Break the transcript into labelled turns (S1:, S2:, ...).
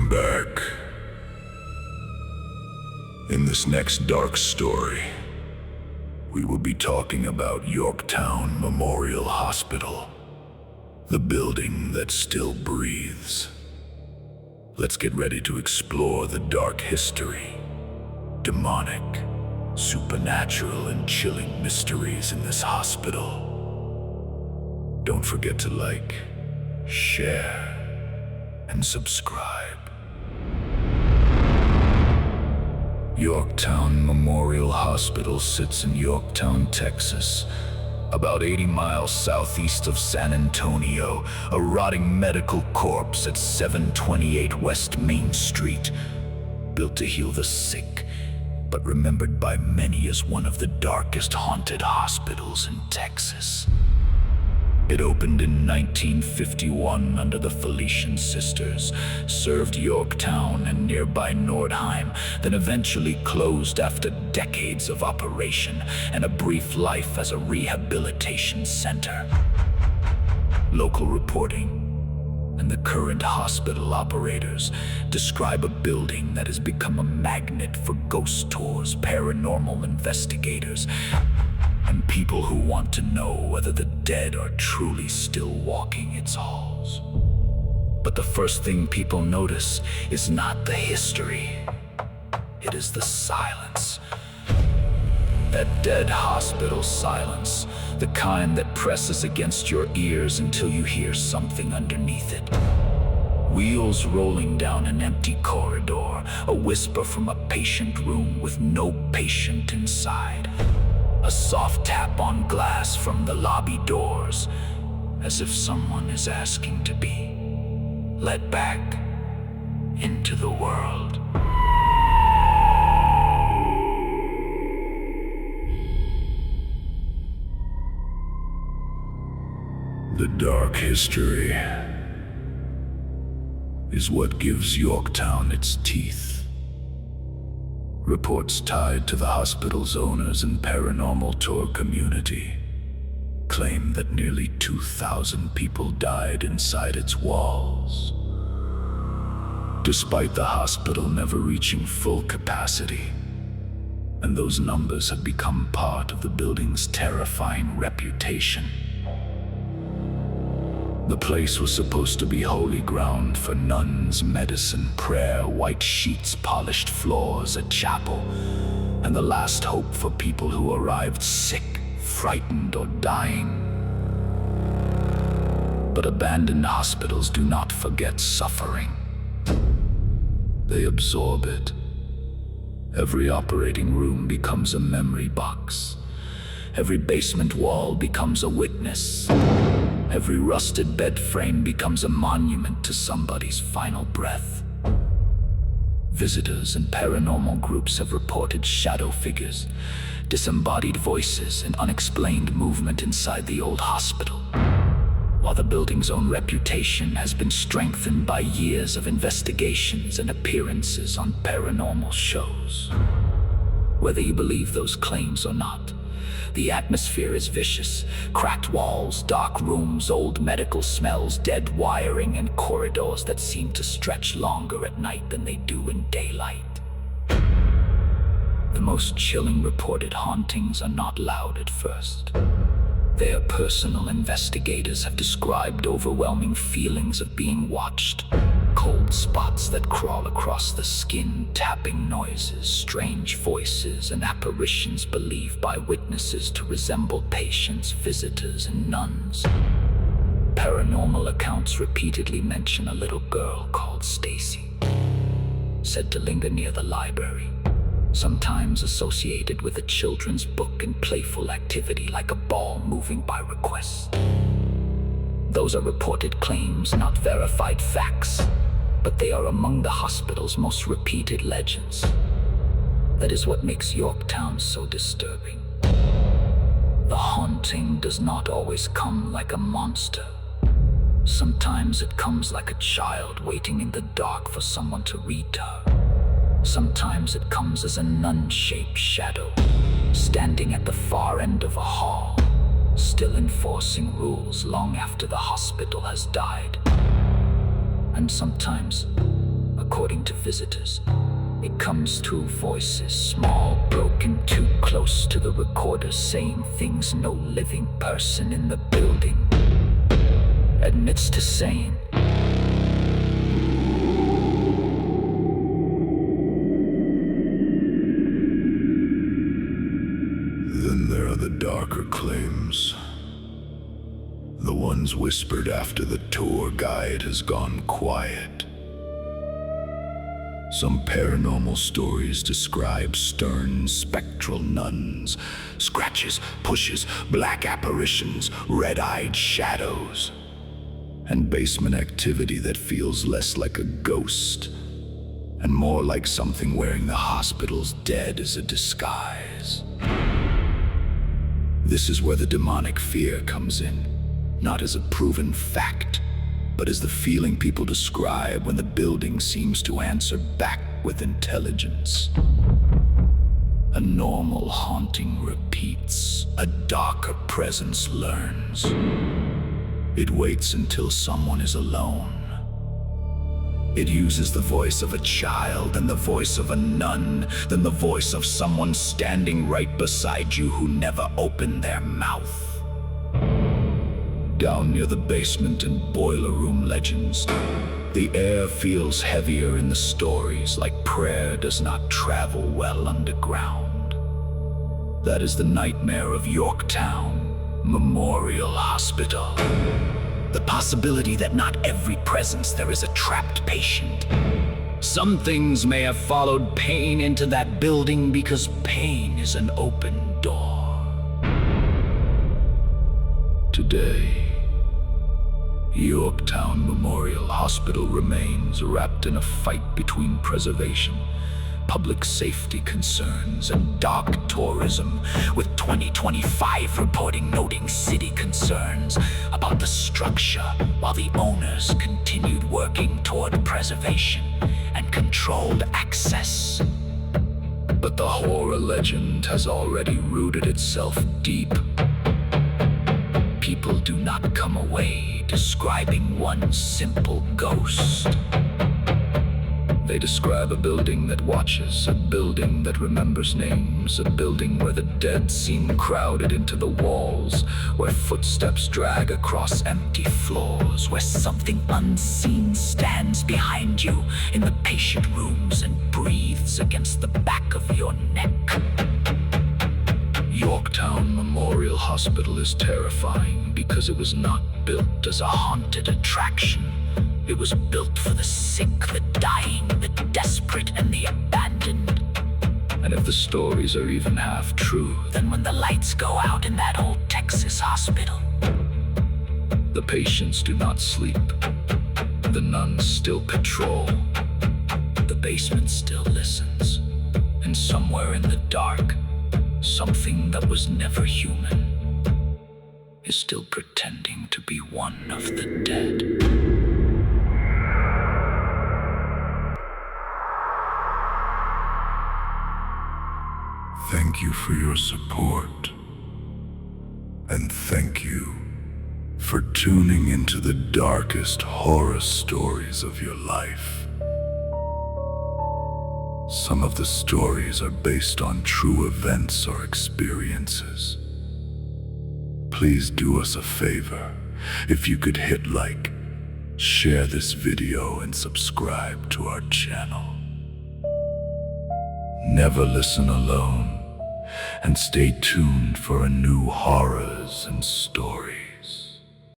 S1: Welcome back. In this next dark story, we will be talking about Yorktown Memorial Hospital, the building that still breathes. Let's get ready to explore the dark history, demonic, supernatural, and chilling mysteries in this hospital. Don't forget to like, share, and subscribe. Yorktown Memorial Hospital sits in Yorktown, Texas, about 80 miles southeast of San Antonio, a rotting medical corpse at 728 West Main Street, built to heal the sick, but remembered by many as one of the darkest haunted hospitals in Texas. It opened in 1951 under the Felician Sisters, served Yorktown and nearby Nordheim, then eventually closed after decades of operation and a brief life as a rehabilitation center. Local reporting and the current hospital operators describe a building that has become a magnet for ghost tours, paranormal investigators, and people who want to know whether the dead are truly still walking its halls. But the first thing people notice is not the history, it is the silence. That dead hospital silence, the kind that presses against your ears until you hear something underneath it. Wheels rolling down an empty corridor, a whisper from a patient room with no patient inside. A soft tap on glass from the lobby doors, as if someone is asking to be let back into the world. The dark history is what gives Yorktown its teeth. Reports tied to the hospital's owners and paranormal tour community claim that nearly 2,000 people died inside its walls, despite the hospital never reaching full capacity, and those numbers have become part of the building's terrifying reputation. The place was supposed to be holy ground for nuns, medicine, prayer, white sheets, polished floors, a chapel, and the last hope for people who arrived sick, frightened, or dying. But abandoned hospitals do not forget suffering. They absorb it. Every operating room becomes a memory box. Every basement wall becomes a witness. Every rusted bed frame becomes a monument to somebody's final breath. Visitors and paranormal groups have reported shadow figures, disembodied voices, and unexplained movement inside the old hospital. While the building's own reputation has been strengthened by years of investigations and appearances on paranormal shows. Whether you believe those claims or not, the atmosphere is vicious. Cracked walls, dark rooms, old medical smells, dead wiring, and corridors that seem to stretch longer at night than they do in daylight. The most chilling reported hauntings are not loud at first. Their personal investigators have described overwhelming feelings of being watched. Cold spots that crawl across the skin, tapping noises, strange voices, and apparitions believed by witnesses to resemble patients, visitors, and nuns. Paranormal accounts repeatedly mention a little girl called Stacy, said to linger near the library, sometimes associated with a children's book and playful activity like a ball moving by request. Those are reported claims, not verified facts, but they are among the hospital's most repeated legends. That is what makes Yorktown so disturbing. The haunting does not always come like a monster. Sometimes it comes like a child waiting in the dark for someone to read to her. Sometimes it comes as a nun-shaped shadow, standing at the far end of a hall, still enforcing rules long after the hospital has died. And sometimes, a according to visitors. It comes through voices, small, broken, too close to the recorder, saying things no living person in the building admits to saying.
S2: Then there are the darker claims. The ones whispered after the tour guide has gone quiet. Some paranormal stories describe stern, spectral nuns, scratches, pushes, black apparitions, red-eyed shadows, and basement activity that feels less like a ghost and more like something wearing the hospital's dead as a disguise. This is where the demonic fear comes in, not as a proven fact, but as the feeling people describe when the building seems to answer back with intelligence. A normal haunting repeats, a darker presence learns. It waits until someone is alone. It uses the voice of a child and the voice of a nun, then the voice of someone standing right beside you who never opened their mouth. Down near the basement and boiler room legends, the air feels heavier in the stories, like prayer does not travel well underground. That is the nightmare of Yorktown Memorial Hospital. The possibility that not every presence there is a trapped patient. Some things may have followed pain into that building because pain is an open door. Today, Yorktown Memorial Hospital remains wrapped in a fight between preservation, public safety concerns, and dark tourism, with 2025 reporting noting city concerns about the structure, while the owners continued working toward preservation and controlled access. But the horror legend has already rooted itself deep. People do not come away describing one simple ghost. They describe a building that watches, a building that remembers names, a building where the dead seem crowded into the walls, where footsteps drag across empty floors, where something unseen stands behind you in the patient rooms and breathes against the back of your neck. Yorktown Memorial Hospital is terrifying because it was not built as a haunted attraction. It was built for the sick, the dying, the desperate, and the abandoned. And if the stories are even half true, then when the lights go out in that old Texas hospital, the patients do not sleep. The nuns still patrol. The basement still listens. And somewhere in the dark, something that was never human is still pretending to be one of the dead. Thank you for your support. And thank you for tuning into the darkest horror stories of your life. Some of the stories are based on true events or experiences. Please do us a favor. If you could hit like, share this video, and subscribe to our channel. Never listen alone, and stay tuned for a new horrors and stories.